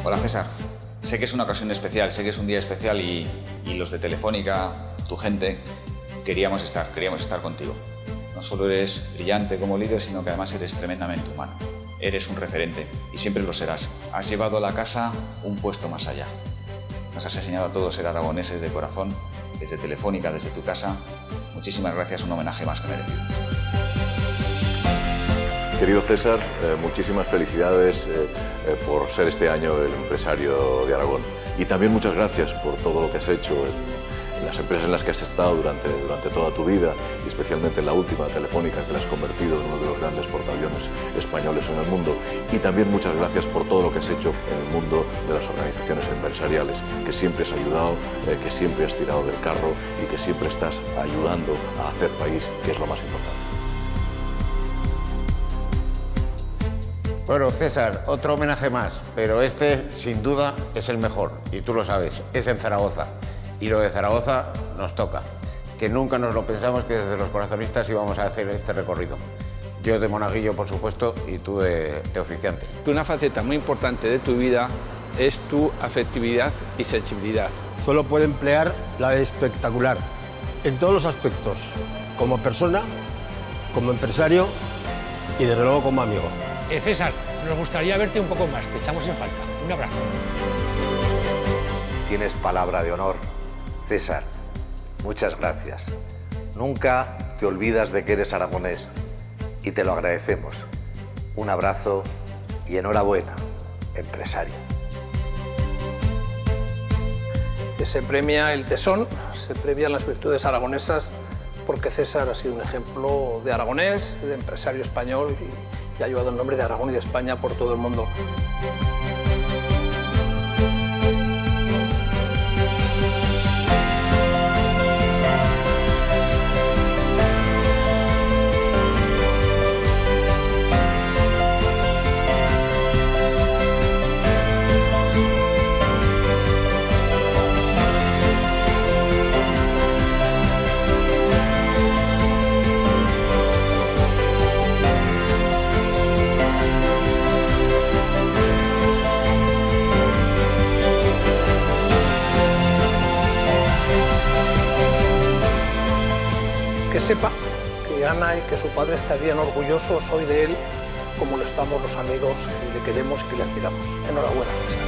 Hola César, sé que es una ocasión especial, sé que es un día especial y los de Telefónica, tu gente, queríamos estar contigo. No solo eres brillante como líder, sino que además eres tremendamente humano. Eres un referente y siempre lo serás. Has llevado a la casa un puesto más allá. Nos has enseñado a todos ser aragoneses de corazón, desde Telefónica, desde tu casa. Muchísimas gracias, un homenaje más que merecido. Querido César, muchísimas felicidades por ser este año el empresario de Aragón. Y también muchas gracias por todo lo que has hecho en las empresas en las que has estado durante toda tu vida, y especialmente en la última, Telefónica, que la has convertido en uno de los grandes portaaviones españoles en el mundo. Y también muchas gracias por todo lo que has hecho en el mundo de las organizaciones empresariales, que siempre has ayudado, que siempre has tirado del carro y que siempre estás ayudando a hacer país, que es lo más importante. Bueno, César, otro homenaje más, pero este, sin duda, es el mejor, y tú lo sabes, es en Zaragoza. Y lo de Zaragoza nos toca, que nunca nos lo pensamos que desde los corazonistas íbamos a hacer este recorrido. Yo de monaguillo, por supuesto, y tú de oficiante. Una faceta muy importante de tu vida es tu afectividad y sensibilidad. Solo puede emplear la de espectacular, en todos los aspectos, como persona, como empresario y desde luego como amigo. César, nos gustaría verte un poco más, te echamos en falta. Un abrazo. Tienes palabra de honor. César, muchas gracias. Nunca te olvidas de que eres aragonés y te lo agradecemos. Un abrazo y enhorabuena, empresario. Se premia el tesón, se premian las virtudes aragonesas, porque César ha sido un ejemplo de aragonés, de empresario español y ha llevado el nombre de Aragón y de España por todo el mundo. Que sepa que Ana y que su padre estarían orgullosos hoy de él, como lo estamos los amigos que le queremos y que le admiramos. Enhorabuena, César.